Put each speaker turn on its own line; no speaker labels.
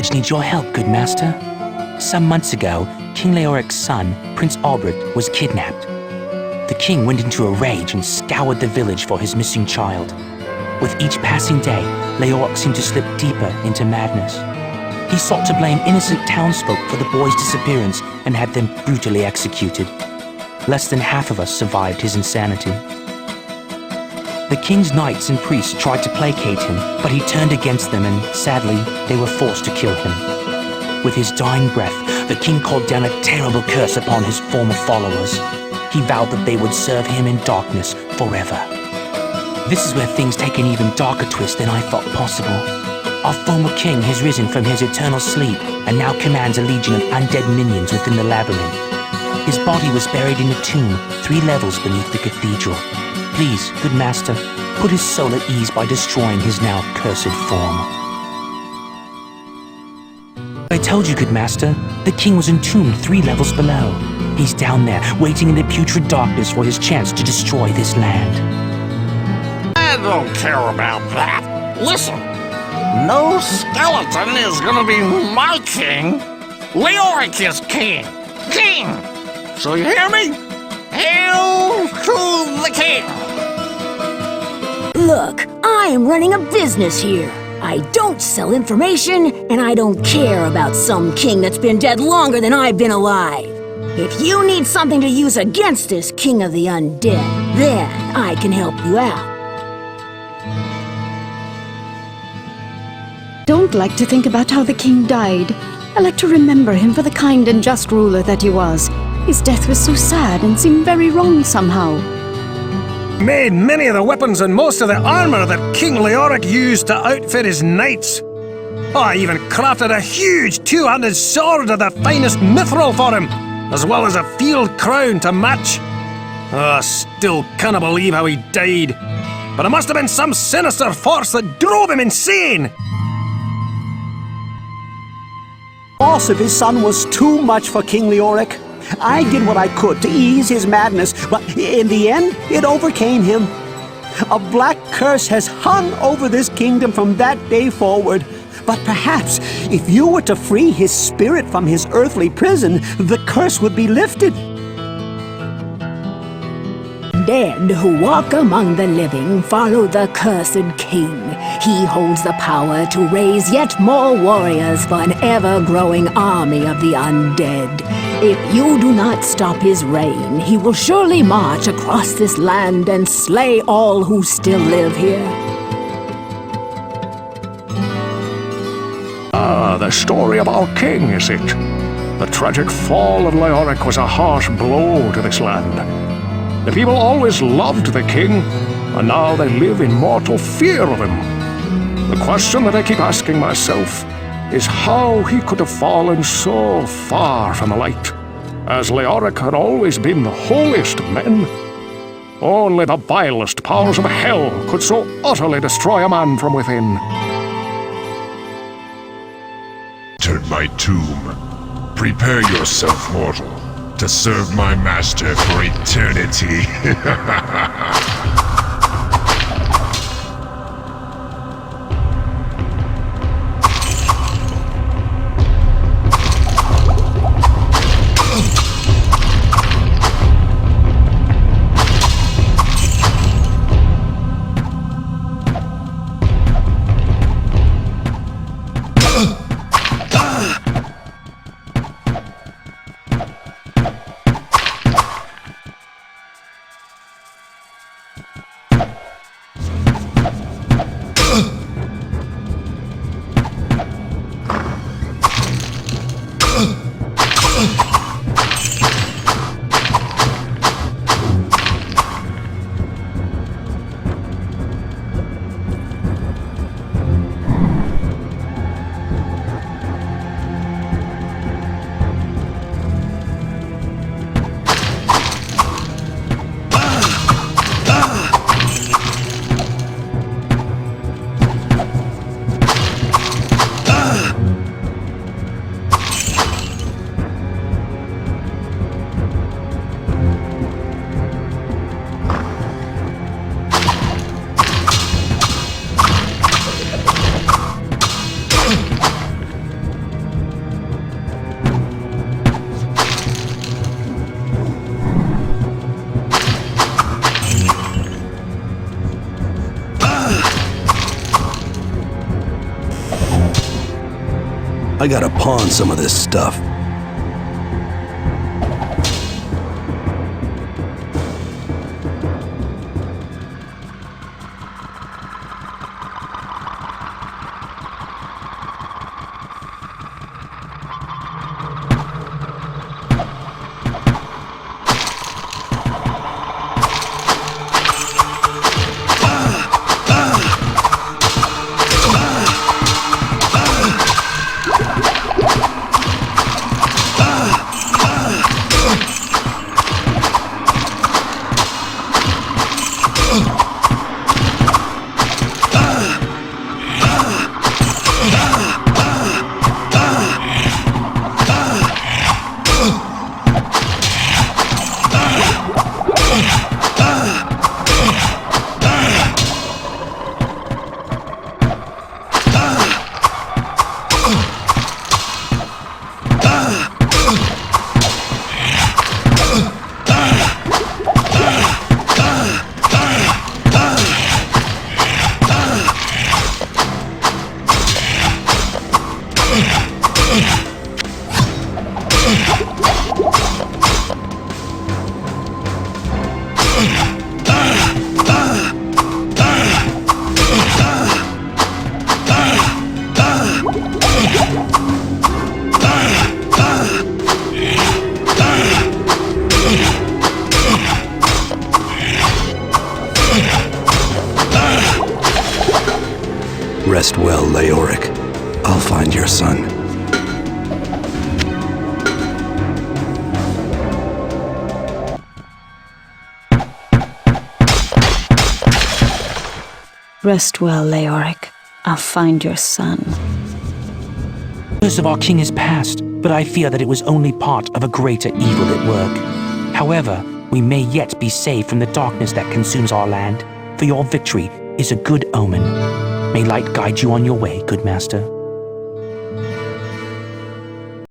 village needs your help, good master. Some months ago, King Leoric's son, Prince Albert, was kidnapped. The king went into a rage and scoured the village for his missing child. With each passing day, Leoric seemed to slip deeper into madness. He sought to blame innocent townsfolk for the boy's disappearance and had them brutally executed. Less than half of us survived his insanity. The king's knights and priests tried to placate him, but he turned against them and, sadly, they were forced to kill him. With his dying breath, the king called down a terrible curse upon his former followers. He vowed that they would serve him in darkness forever. This is where things take an even darker twist than I thought possible. Our former king has risen from his eternal sleep and now commands a legion of undead minions within the labyrinth. His body was buried in a tomb 3 levels beneath the cathedral. Please, good master, put his soul at ease by destroying his now cursed form. I told you, good master, the king was entombed 3 levels below. He's down there, waiting in the putrid darkness for his chance to destroy this land.
I don't care about that. Listen, no skeleton is gonna be my king. Leoric is king. King! So you hear me? Hail to the king!
Look, I am running a business here. I don't sell information, and I don't care about some king that's been dead longer than I've been alive. If you need something to use against this king of the undead, then I can help you out.
Don't like to think about how the king died. I like to remember him for the kind and just ruler that he was. His death was so sad and seemed very wrong somehow.
Made many of the weapons and most of the armor that King Leoric used to outfit his knights. I even crafted a huge 2-handed sword of the finest mithril for him, as well as a field crown to match. Still can't believe how he died. But it must have been some sinister force that drove him insane.
The loss of his son was too much for King Leoric. I did what I could to ease his madness, but in the end, it overcame him. A black curse has hung over this kingdom from that day forward. But perhaps, if you were to free his spirit from his earthly prison, the curse would be lifted.
Dead who walk among the living follow the cursed king. He holds the power to raise yet more warriors for an ever-growing army of the undead. If you do not stop his reign, he will surely march across this land and slay all who still live here.
The story of our king, is it? The tragic fall of Leoric was a harsh blow to this land. The people always loved the king, and now they live in mortal fear of him. The question that I keep asking myself is how he could have fallen so far from the light, as Leoric had always been the holiest of men. Only the vilest powers of hell could so utterly destroy a man from within.
Enter my tomb. Prepare yourself, mortal, to serve my master for eternity.
I gotta pawn some of this stuff. Rest well, Leoric. I'll find your son.
Rest well, Leoric. I'll find your son.
The curse of our king is past, but I fear that it was only part of a greater evil at work. However, we may yet be saved from the darkness that consumes our land, for your victory is a good omen. May light guide you on your way, good master.